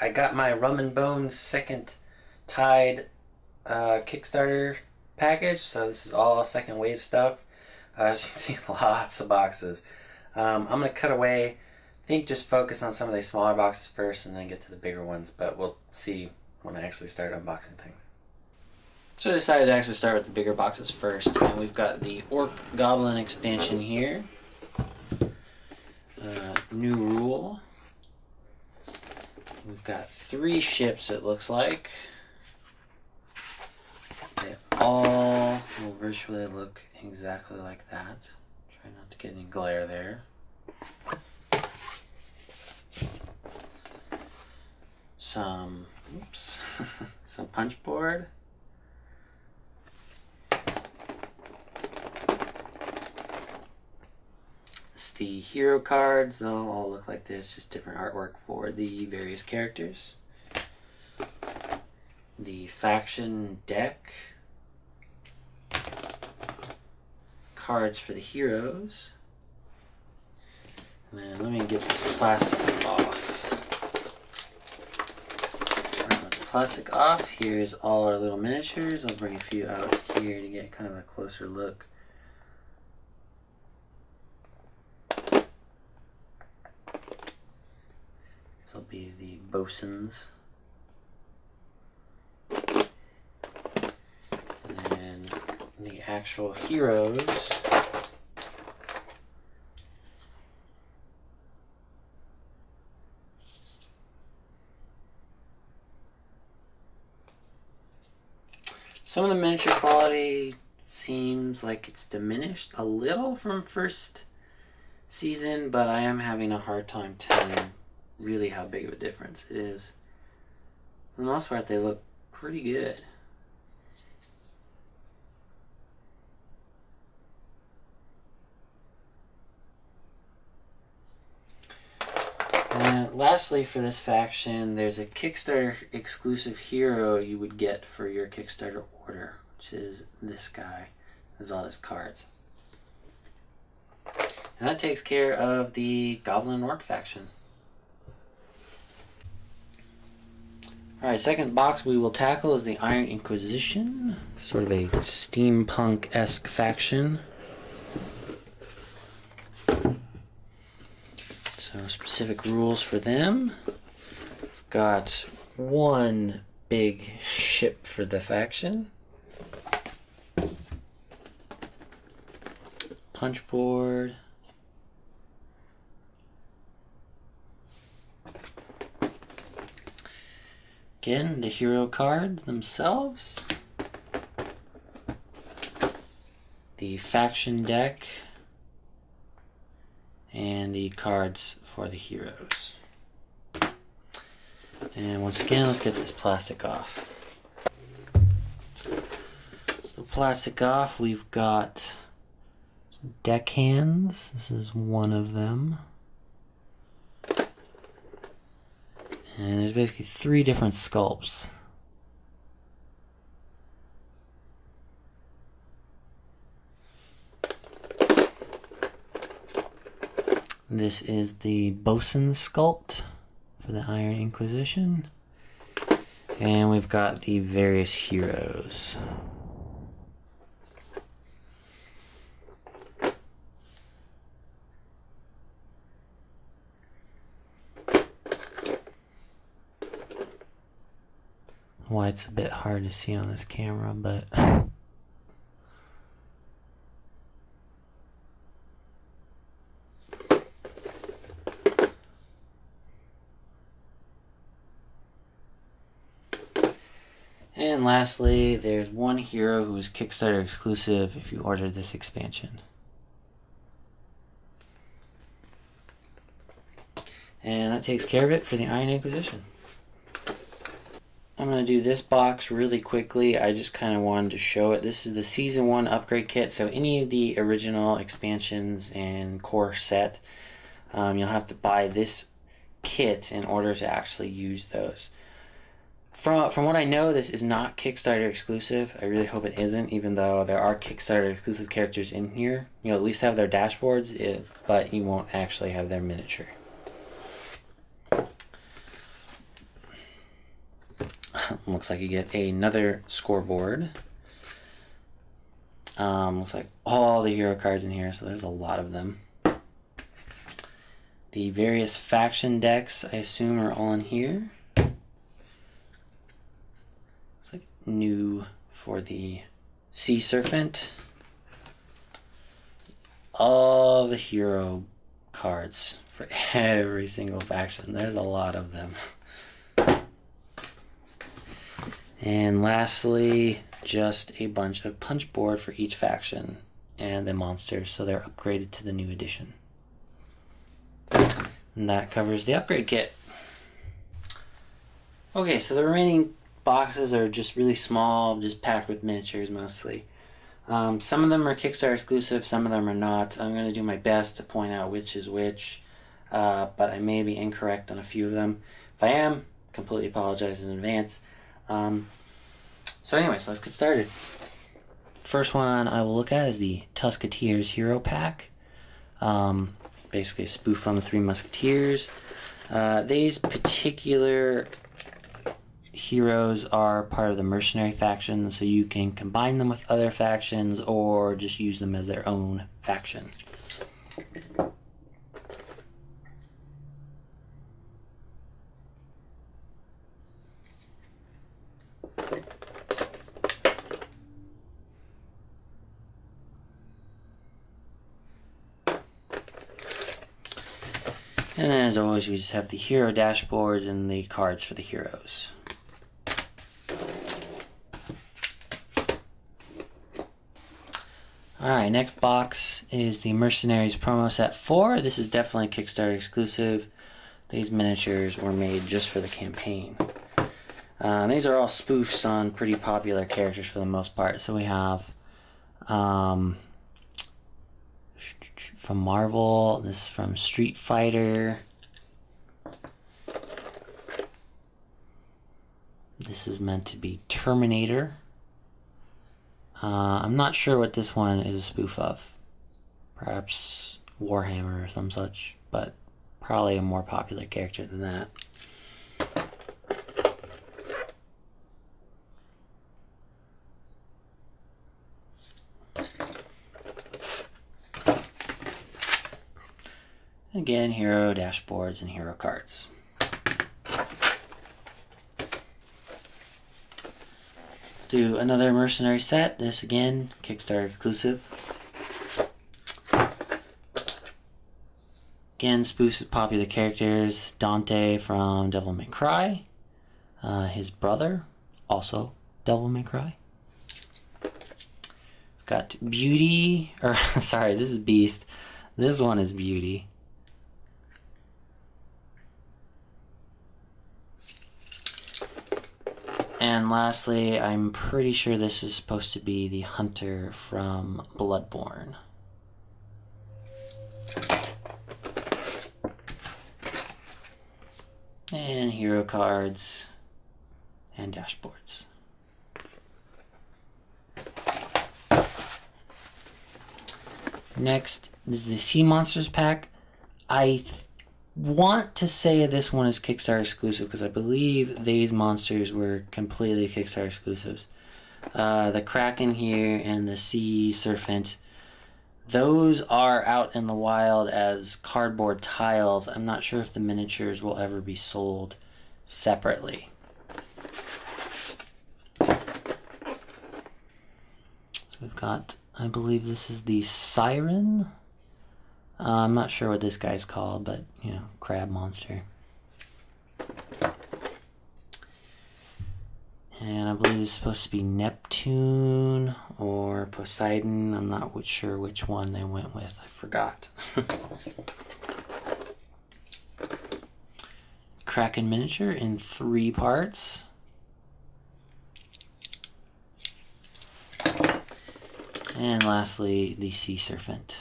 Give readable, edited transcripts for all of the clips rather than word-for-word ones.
I got my Rum and Bones second Tide Kickstarter package, so this is all second wave stuff. As you can see, lots of boxes. I'm going to cut away, I think just focus on some of these smaller boxes first and then get to the bigger ones, but we'll see when I actually start unboxing things. So I decided to actually start with the bigger boxes first, and we've got the Orc Goblin expansion here. New rule. We've got 3 ships, it looks like. They all will virtually look exactly like that. Try not to get any glare there. Some punch board. It's the hero cards. They'll all look like this, just different artwork for the various characters. The faction deck. Cards for the heroes. And then let me get this plastic off. With the plastic off, here's all our little miniatures. I'll bring a few out here to get kind of a closer look. This will be the bosuns. And then the actual heroes. Some of the miniature quality seems like it's diminished a little from first season, but I am having a hard time telling really how big of a difference it is. For the most part, they look pretty good. And lastly, for this faction, there's a Kickstarter exclusive hero you would get for your Kickstarter order, which is this guy. There's all his cards. And that takes care of the Goblin Orc faction. Alright, second box we will tackle is the Iron Inquisition. Sort of a steampunk-esque faction. So specific rules for them. We've got 1 big ship for the faction. Punch board. Again, the hero cards themselves. The faction deck. And the cards for the heroes. And once again, let's get this plastic off. So plastic off, we've got deck hands. This is one of them. And there's basically 3 different sculpts. This is the bosun sculpt for the Iron Inquisition. And we've got the various heroes. Why it's a bit hard to see on this camera, but and lastly, there's 1 hero who is Kickstarter exclusive if you ordered this expansion. And that takes care of it for the Iron Inquisition. I'm going to do this box really quickly. I just kind of wanted to show it. This is the Season 1 upgrade kit. So any of the original expansions and core set, you'll have to buy this kit in order to actually use those. From what I know, this is not Kickstarter exclusive. I really hope it isn't, even though there are Kickstarter exclusive characters in here. You'll at least have their dashboards, but you won't actually have their miniature. looks like you get another scoreboard. Looks like all the hero cards in here, so there's a lot of them. The various faction decks, I assume, are all in here. Looks like new for the Sea Serpent. All the hero cards for every single faction. There's a lot of them. And lastly, just a bunch of punch board for each faction and the monsters, so they're upgraded to the new edition. And that covers the upgrade kit. Okay, so the remaining boxes are just really small, just packed with miniatures mostly. Some of them are Kickstarter exclusive, some of them are not. I'm going to do my best to point out which is which, but I may be incorrect on a few of them. If I am, completely apologize in advance. So anyways, let's get started. First one I will look at is the Tusketeers Hero Pack. Basically a spoof on the Three Musketeers. These particular heroes are part of the mercenary faction, so you can combine them with other factions or just use them as their own faction. And then, as always, we just have the hero dashboards and the cards for the heroes. Alright, next box is the Mercenaries Promo Set 4. This is definitely Kickstarter exclusive. These miniatures were made just for the campaign. These are all spoofs on pretty popular characters for the most part. So we have from Marvel, this is from Street Fighter. This is meant to be Terminator. I'm not sure what this one is a spoof of. Perhaps Warhammer or some such, but probably a more popular character than that. Again, hero dashboards and hero cards. Do another mercenary set. This again, Kickstarter exclusive. Again, spoofs of popular characters. Dante from Devil May Cry. His brother, also Devil May Cry. Got Beauty, or sorry, this is Beast. This one is Beauty. And lastly, I'm pretty sure this is supposed to be the Hunter from Bloodborne. And hero cards and dashboards. Next is the Sea Monsters pack. I want to say this one is Kickstarter exclusive because I believe these monsters were completely Kickstarter exclusives. The Kraken here and the Sea Serpent, those are out in the wild as cardboard tiles. I'm not sure if the miniatures will ever be sold separately. So we've got, I believe this is the Siren. I'm not sure what this guy's called, but, you know, crab monster. And I believe it's supposed to be Neptune or Poseidon. I'm not sure which one they went with. I forgot. Kraken miniature in 3 parts. And lastly, the Sea Serpent.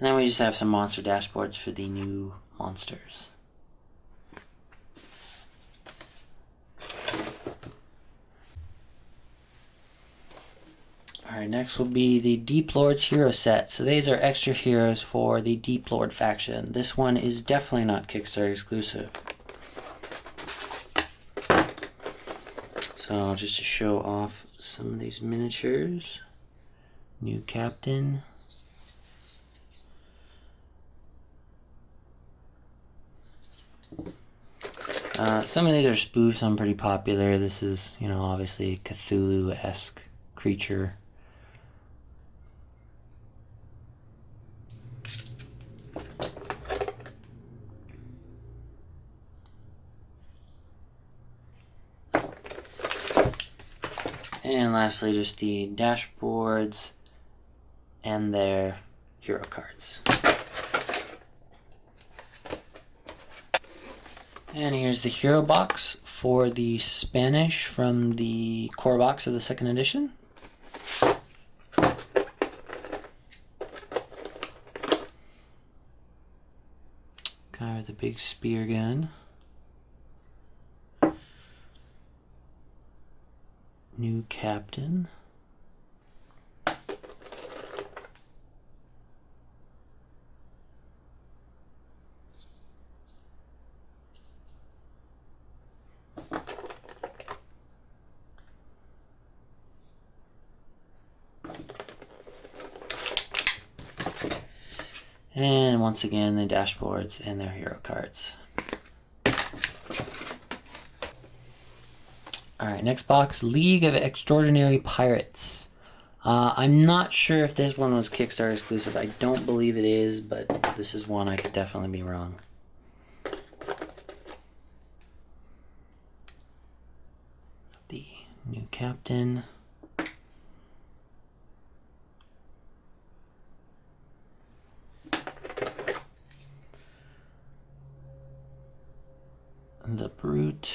And then we just have some monster dashboards for the new monsters. Alright, next will be the Deep Lord's Hero set. So these are extra heroes for the Deep Lord faction. This one is definitely not Kickstarter exclusive. So just to show off some of these miniatures. New Captain. Some of these are spoofs, some pretty popular. This is, you know, obviously a Cthulhu-esque creature. And lastly, just the dashboards and their hero cards. And here's the hero box for the Spanish from the core box of the second edition. Guy with a big spear gun. New Captain. And once again, the dashboards and their hero cards. Alright, next box, League of Extraordinary Pirates. I'm not sure if this one was Kickstarter exclusive. I don't believe it is, but this is one I could definitely be wrong. The new captain. The brute.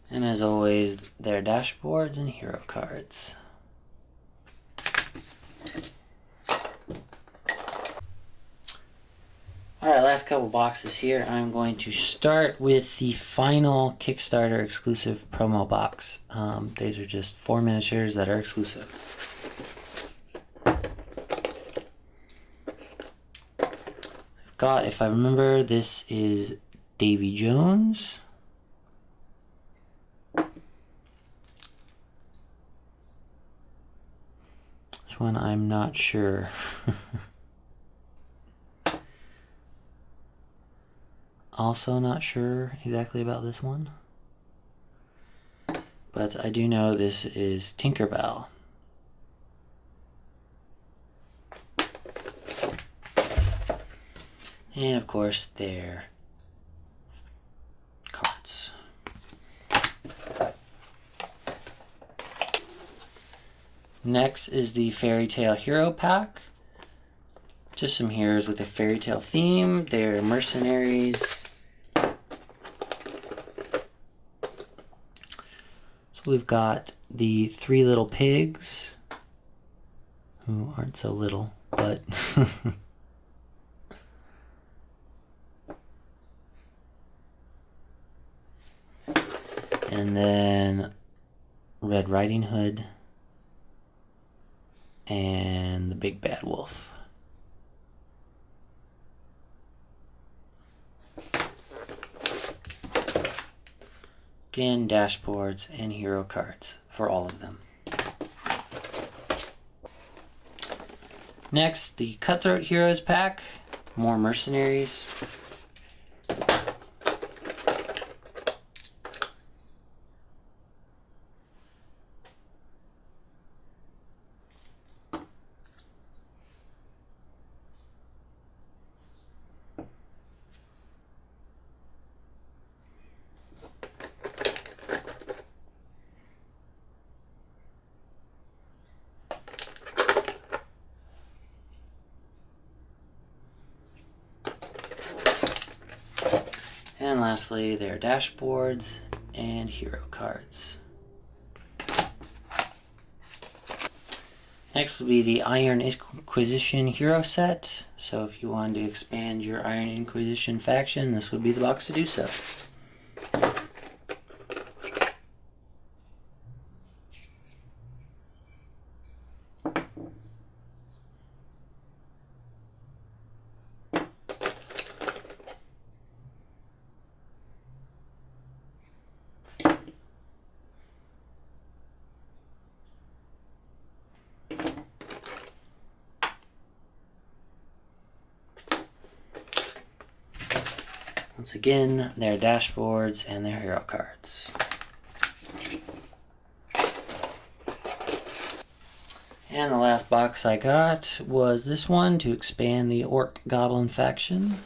And as always, their dashboards and hero cards. Alright, last couple boxes here. I'm going to start with the final Kickstarter exclusive promo box. These are just 4 miniatures that are exclusive. I've got, if I remember, this is Davy Jones. This one I'm not sure. Also not sure exactly about this one. But I do know this is Tinkerbell. And of course their cards. Next is the Fairy Tale Hero Pack. Just some heroes with a fairy tale theme. They're mercenaries. So we've got the 3 little pigs, who aren't so little, but and then Red Riding Hood and the Big Bad Wolf. Again, dashboards and hero cards for all of them. Next, the Cutthroat Heroes pack. More mercenaries. And lastly, their dashboards and hero cards. Next will be the Iron Inquisition Hero Set. So if you wanted to expand your Iron Inquisition faction, this would be the box to do so. Once again, their dashboards and their hero cards. And the last box I got was this one to expand the Orc Goblin faction.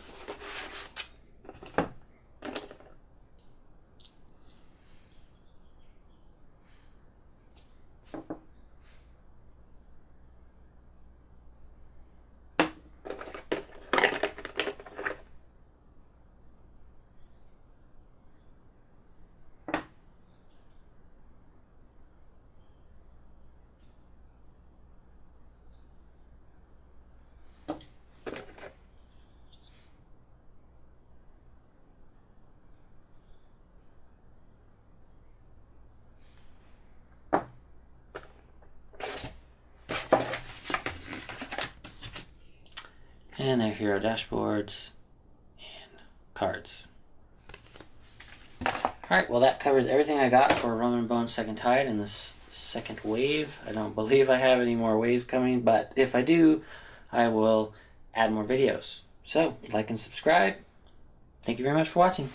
And their hero dashboards and cards. Alright, well that covers everything I got for Rum and Bones Second Tide in this second wave. I don't believe I have any more waves coming, but if I do, I will add more videos. So, like and subscribe. Thank you very much for watching.